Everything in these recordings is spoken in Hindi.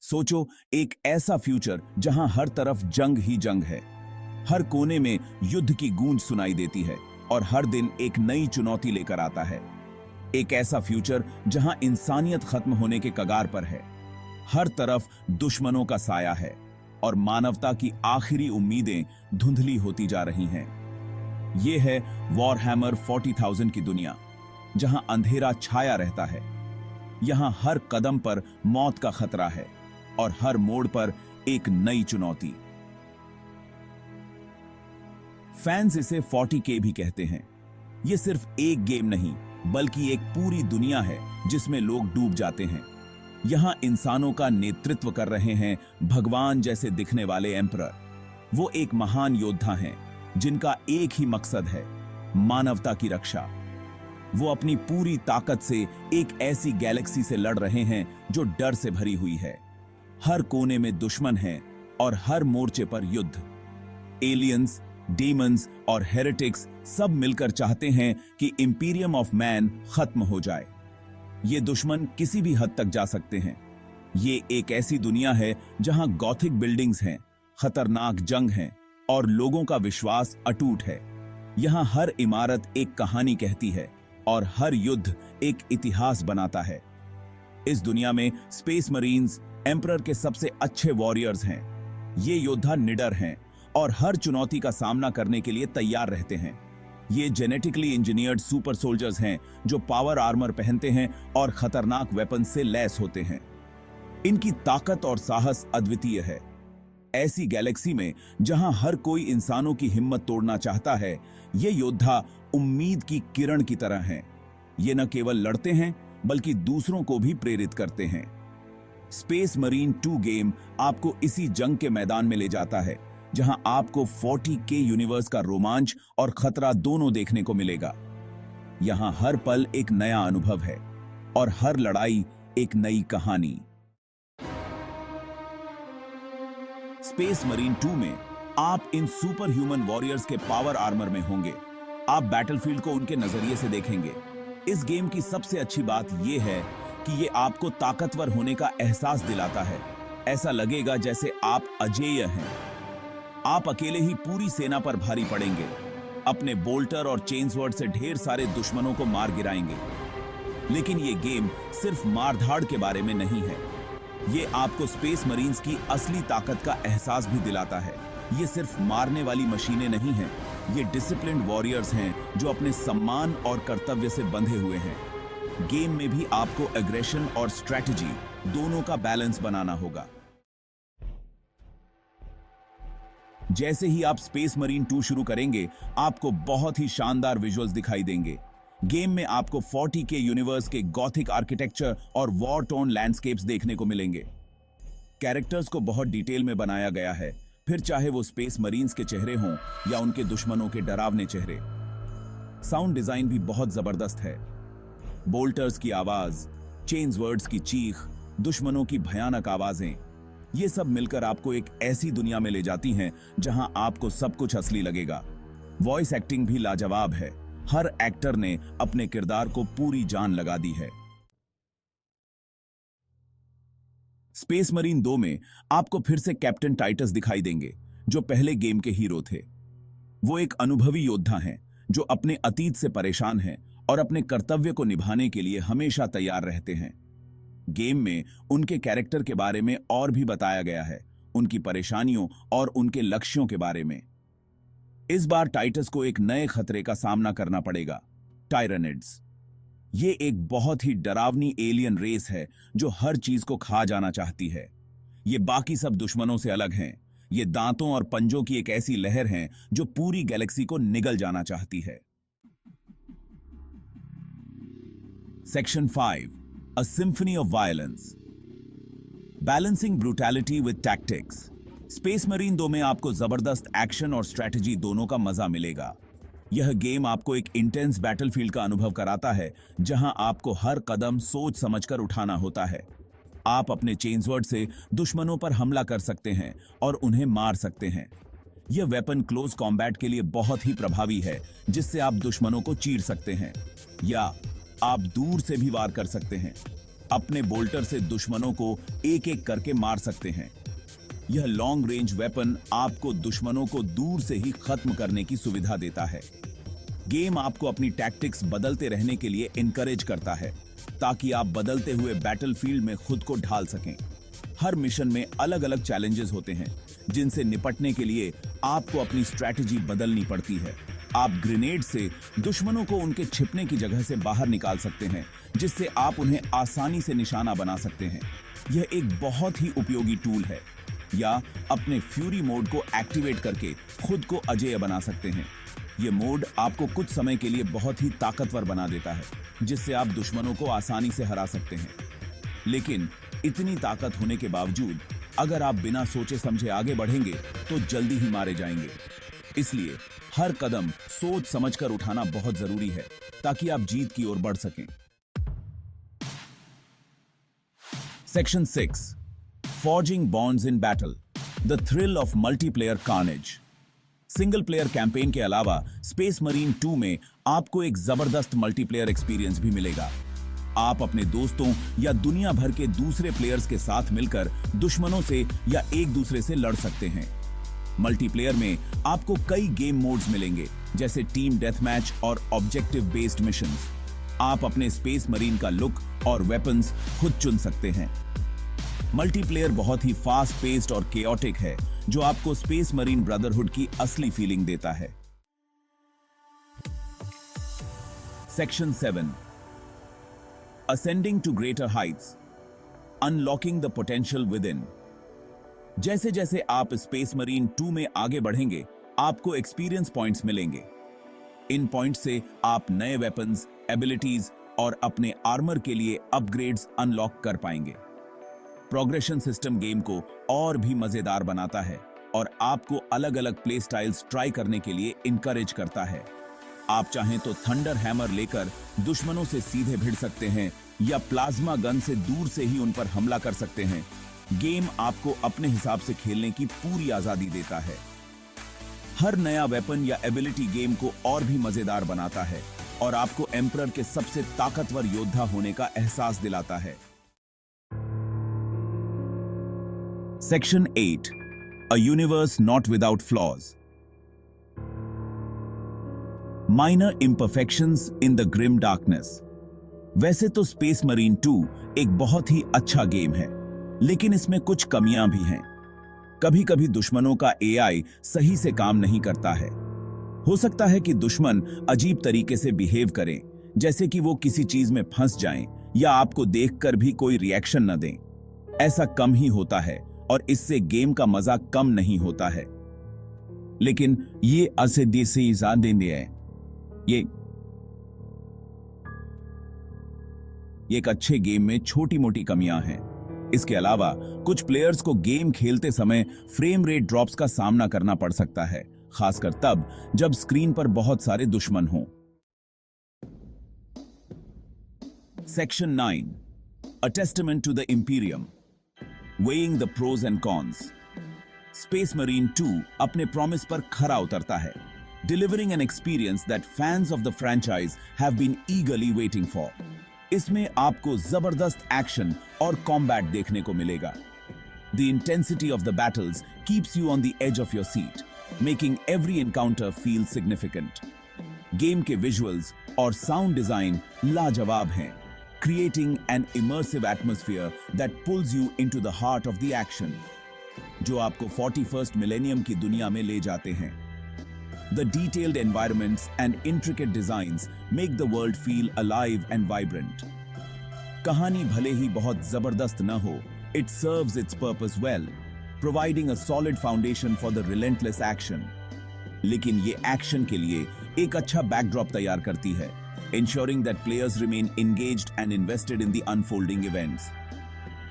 सोचो, एक ऐसा फ्यूचर जहां हर तरफ जंग ही जंग है, हर कोने में युद्ध की गूंज सुनाई देती है और हर दिन एक नई चुनौती लेकर आता है। एक ऐसा फ्यूचर जहां इंसानियत खत्म होने के कगार पर है, हर तरफ दुश्मनों का साया है और मानवता की आखिरी उम्मीदें धुंधली होती जा रही हैं। यह है वॉरहैमर 40,000 की दुनिया, जहां अंधेरा छाया रहता है। यहां हर कदम पर मौत का खतरा है और हर मोड़ पर एक नई चुनौती। फैंस इसे 40K भी कहते हैं। यह सिर्फ एक गेम नहीं, बल्कि एक पूरी दुनिया है जिसमें लोग डूब जाते हैं। यहां इंसानों का नेतृत्व कर रहे हैं भगवान जैसे दिखने वाले एम्परर। वो एक महान योद्धा हैं जिनका एक ही मकसद है, मानवता की रक्षा। वो अपनी पूरी ताकत से एक ऐसी गैलेक्सी से लड़ रहे हैं जो डर से भरी हुई है। हर कोने में दुश्मन हैं और हर मोर्चे पर युद्ध। एलियंस, डीमंस और हेरेटिक्स सब मिलकर चाहते हैं कि इंपीरियम ऑफ मैन खत्म हो जाए। ये दुश्मन किसी भी हद तक जा सकते हैं। ये एक ऐसी दुनिया है जहां गॉथिक बिल्डिंग्स हैं, खतरनाक जंग हैं और लोगों का विश्वास अटूट है। यहां हर इमारत एक कहानी कहती है और हर युद्ध एक इतिहास बनाता है। इस दुनिया में स्पेस मरीन्स एम्परर के सबसे अच्छे वॉरियर्स हैं। ये योद्धा निडर हैं और हर चुनौती का सामना करने के लिए तैयार रहते हैं। ये जेनेटिकली इंजीनियर्ड सुपर सोल्जर्स हैं जो पावर आर्मर पहनते हैं और खतरनाक वेपन से लैस होते हैं। इनकी ताकत और साहस अद्वितीय है। ऐसी गैलेक्सी में जहां हर कोई इंसानों की हिम्मत तोड़ना चाहता है, ये योद्धा उम्मीद की किरण की तरह हैं। ये न केवल लड़ते हैं बल्कि दूसरों को भी प्रेरित करते हैं। स्पेस मरीन 2 गेम आपको इसी जंग के मैदान में ले जाता है, जहां आपको 40K यूनिवर्स का रोमांच और खतरा दोनों देखने को मिलेगा। यहां हर पल एक नया अनुभव है और हर लड़ाई एक नई कहानी। स्पेस मरीन 2 में आप इन सुपर ह्यूमन वॉरियर्स के पावर आर्मर में होंगे। आप बैटलफील्ड को उनके नजरिए से देखेंगे। इस गेम की सबसे अच्छी बात यह है कि यह आपको ताकतवर होने का एहसास दिलाता है। ऐसा लगेगा जैसे आप अजेय हैं। आप अकेले ही पूरी सेना पर भारी पड़ेंगे। अपने बोल्टर और चेन्सवर्ड से ढेर सारे दुश्मनों को मार गिराएंगे। लेकिन यह गेम सिर्फ मारधाड़ के बारे में नहीं है। ये आपको स्पेस मरीन्स की असली ताकत का एहसास भी दिलाता है। ये सिर्फ मारने वाली मशीनें नहीं हैं, ये डिसिप्लिन्ड वॉरियर्स हैं जो अपने सम्मान और कर्तव्य से बंधे हुए हैं। गेम में भी आपको एग्रेशन और स्ट्रैटेजी दोनों का बैलेंस बनाना होगा। जैसे ही आप स्पेस मरीन 2 शुरू करेंगे, आपको बहुत ही शानदार विजुअल्स दिखाई देंगे। गेम में आपको 40K यूनिवर्स के गॉथिक आर्किटेक्चर और वॉर टोन लैंडस्केप्स देखने को मिलेंगे। कैरेक्टर्स को बहुत डिटेल में बनाया गया है, फिर चाहे वो स्पेस मरीन्स के चेहरे हों या उनके दुश्मनों के डरावने चेहरे। साउंड डिजाइन भी बहुत जबरदस्त है। बोल्टर्स की आवाज, चेन्सवर्ड्स की चीख, दुश्मनों की भयानक आवाजें, ये सब मिलकर आपको एक ऐसी दुनिया में ले जाती हैं जहां आपको सब कुछ असली लगेगा। वॉइस एक्टिंग भी लाजवाब है। हर एक्टर ने अपने किरदार को पूरी जान लगा दी है। स्पेस मरीन 2 में आपको फिर से कैप्टन टाइटस दिखाई देंगे, जो पहले गेम के हीरो थे। वो एक अनुभवी योद्धा हैं जो अपने अतीत से परेशान हैं और अपने कर्तव्य को निभाने के लिए हमेशा तैयार रहते हैं। गेम में उनके कैरेक्टर के बारे में और भी बताया गया है, उनकी परेशानियों और उनके लक्ष्यों के बारे में। इस बार टाइटस को एक नए खतरे का सामना करना पड़ेगा, टायरनिड्स। ये एक बहुत ही डरावनी एलियन रेस है जो हर चीज को खा जाना चाहती है। ये बाकी सब दुश्मनों से अलग हैं। ये दांतों और पंजों की एक ऐसी लहर है जो पूरी गैलेक्सी को निगल जाना चाहती है। Section 5, A Symphony of Violence. Balancing brutality with tactics. Space marine 2 में आपको जबरदस्त एक्शन और स्ट्रैटेजी दोनों का मजा मिलेगा। यह गेम आपको एक इंटेंस बैटलफील्ड का अनुभव कराता है, जहां आपको हर कदम सोच समझकर उठाना होता है। आप अपने चेन्सवर्ड से दुश्मनों पर हमला कर सकते हैं और उन्हें मार सकते हैं। यह वेपन क्लोज कॉम्बैट के लिए बहुत ही प्रभावी है, जिससे आप दुश्मनों को चीर सकते हैं या आप दूर से भी वार कर सकते हैं। अपने बोल्टर से दुश्मनों को एक एक करके मार सकते हैं। यह लॉन्ग रेंज वेपन आपको दुश्मनों को दूर से ही खत्म करने की सुविधा देता है। गेम आपको अपनी टैक्टिक्स बदलते रहने के लिए इनकरेज करता है, ताकि आप बदलते हुए बैटलफील्ड में खुद को ढाल सकें। हर मिशन में अलग अलग चैलेंजेस होते हैं, जिनसे निपटने के लिए आपको अपनी स्ट्रैटेजी बदलनी पड़ती है। आप ग्रेनेड से दुश्मनों को उनके छिपने की जगह से बाहर निकाल सकते हैं, जिससे आप उन्हें आसानी से निशाना बना सकते हैं। यह एक बहुत ही उपयोगी टूल है। या अपने फ्यूरी मोड को एक्टिवेट करके खुद को अजेय बना सकते हैं। यह मोड आपको कुछ समय के लिए बहुत ही ताकतवर बना देता है, जिससे आप दुश्मनों को आसानी से हरा सकते हैं। लेकिन इतनी ताकत होने के बावजूद अगर आप बिना सोचे समझे आगे बढ़ेंगे तो जल्दी ही मारे जाएंगे। इसलिए हर कदम सोच समझकर उठाना बहुत जरूरी है, ताकि आप जीत की ओर बढ़ सकें। Section 6, forging bonds in battle, the thrill of multiplayer carnage. Single player campaign के अलावा स्पेस मरीन 2 में आपको एक जबरदस्त मल्टीप्लेयर एक्सपीरियंस भी मिलेगा। आप अपने दोस्तों या दुनिया भर के दूसरे प्लेयर्स के साथ मिलकर दुश्मनों से या एक दूसरे से लड़ सकते हैं। मल्टीप्लेयर में आपको कई गेम मोड्स मिलेंगे, जैसे टीम डेथ मैच और ऑब्जेक्टिव बेस्ड मिशंस। आप अपने स्पेस मरीन का लुक और वेपन्स खुद चुन सकते हैं। मल्टीप्लेयर बहुत ही फास्ट पेस्ड और केओटिक है, जो आपको स्पेस मरीन ब्रदरहुड की असली फीलिंग देता है। Section 7, ascending to greater heights, unlocking the potential within. जैसे जैसे आप स्पेस मरीन 2 में आगे बढ़ेंगे, आपको एक्सपीरियंस पॉइंट्स मिलेंगे। इन पॉइंट्स से आप नए वेपन्स, एबिलिटीज और अपने आर्मर के लिए अपग्रेड्स अनलॉक कर पाएंगे। प्रोग्रेशन सिस्टम गेम को और भी मजेदार बनाता है और आपको अलग अलग प्ले स्टाइल्स ट्राई करने के लिए इनकरेज करता है। आप चाहें तो थंडर हैमर लेकर दुश्मनों से सीधे भिड़ सकते हैं या प्लाज्मा गन से दूर से ही उन पर हमला कर सकते हैं। गेम आपको अपने हिसाब से खेलने की पूरी आजादी देता है। हर नया वेपन या एबिलिटी गेम को और भी मजेदार बनाता है और आपको एम्परर के सबसे ताकतवर योद्धा होने का एहसास दिलाता है। Section 8, A universe not without flaws. Minor imperfections in the grim darkness. वैसे तो स्पेस मरीन 2 एक बहुत ही अच्छा गेम है, लेकिन इसमें कुछ कमियां भी हैं। कभी कभी दुश्मनों का एआई सही से काम नहीं करता है। हो सकता है कि दुश्मन अजीब तरीके से बिहेव करें, जैसे कि वो किसी चीज में फंस जाएं या आपको देखकर भी कोई रिएक्शन न दें। ऐसा कम ही होता है और इससे गेम का मजा कम नहीं होता है। लेकिन ये असिद्धि से है। ये एक अच्छे गेम में छोटी मोटी कमियां हैं। इसके अलावा कुछ प्लेयर्स को गेम खेलते समय फ्रेम रेट ड्रॉप्स का सामना करना पड़ सकता है, खासकर तब जब स्क्रीन पर बहुत सारे दुश्मन हों। Section 9, A Testament to the Imperium, Weighing the pros and cons. Space Marine 2 अपने प्रॉमिस पर खरा उतरता है, delivering an experience that fans of the franchise have been eagerly waiting for. इसमें आपको जबरदस्त एक्शन और कॉम्बैट देखने को मिलेगा। The intensity of the battles keeps you on the edge of your seat, making every encounter feel significant. Game के विजुअल्स और साउंड डिजाइन लाजवाब हैं, creating an immersive atmosphere that pulls you into the heart of the action, जो आपको 41st millennium की दुनिया में ले जाते हैं। The detailed environments and intricate designs make the world feel alive and vibrant. कहानी भले ही बहुत जबरदस्त न हो, it serves its purpose well, providing a solid foundation for the relentless action. लेकिन ये एक्शन के लिए एक अच्छा बैकड्रॉप तैयार करती है, ensuring that players remain engaged and invested in the unfolding events.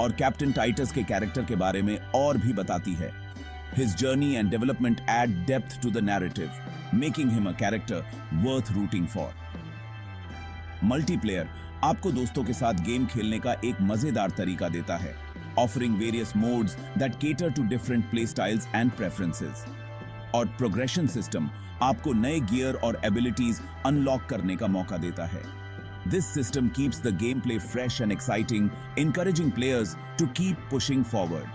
और कैप्टन टाइटस के कैरेक्टर के बारे में और भी बताती है। His journey and development add depth to the narrative, making him a character worth rooting for. Multiplayer आपको दोस्तों के साथ गेम खेलने का एक मजेदार तरीका देता है, offering various modes that cater to different play styles and preferences. और प्रोग्रेशन सिस्टम आपको नए गियर और एबिलिटीज अनलॉक करने का मौका देता है। This system keeps the gameplay fresh and exciting, encouraging players to keep pushing forward.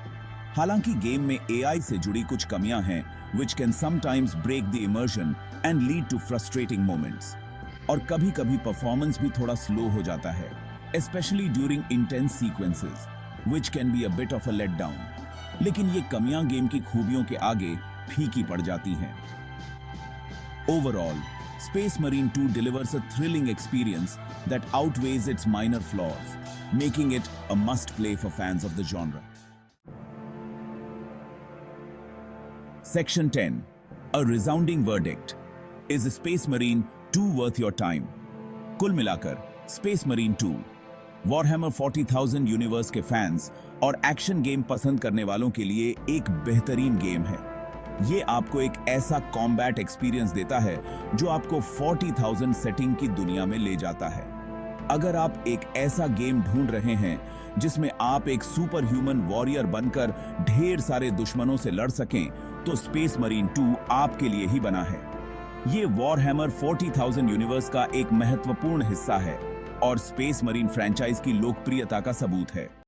हालांकि गेम में AI से जुड़ी कुछ कमियां हैं, which can sometimes break the immersion and lead to frustrating moments. और कभी-कभी परफॉर्मेंस भी थोड़ा स्लो हो जाता है, especially during intense sequences, which can be a bit of a letdown. लेकिन ये कमियां गेम की खूबियों के आगे फीकी पड़ जाती हैं. Overall, Space Marine 2 delivers a thrilling experience that outweighs its minor flaws, making it a must-play for fans of the genre. Section 10. A resounding verdict. Is Space Marine 2 worth your time? कुल मिलाकर Space Marine 2 Warhammer 40,000 यूनिवर्स के फैंस और एक्शन गेम पसंद करने वालों के लिए एक बेहतरीन गेम है. ये आपको एक ऐसा कॉम्बैट एक्सपीरियंस देता है जो आपको 40,000 सेटिंग की दुनिया में ले जाता है. अगर आप एक ऐसा गेम ढूंढ रहे हैं जिसमें आप एक सुपर ह्यूमन वॉरियर बनकर ढेर सारे दुश्मनों से लड़ सकें, तो स्पेस मरीन 2 आपके लिए ही बना है. ये वॉरहैमर 40,000 यूनिवर्स का एक महत्वपूर्ण हिस्सा है और स्पेस मरीन फ्रैंचाइज की लोकप्रियता का सबूत है.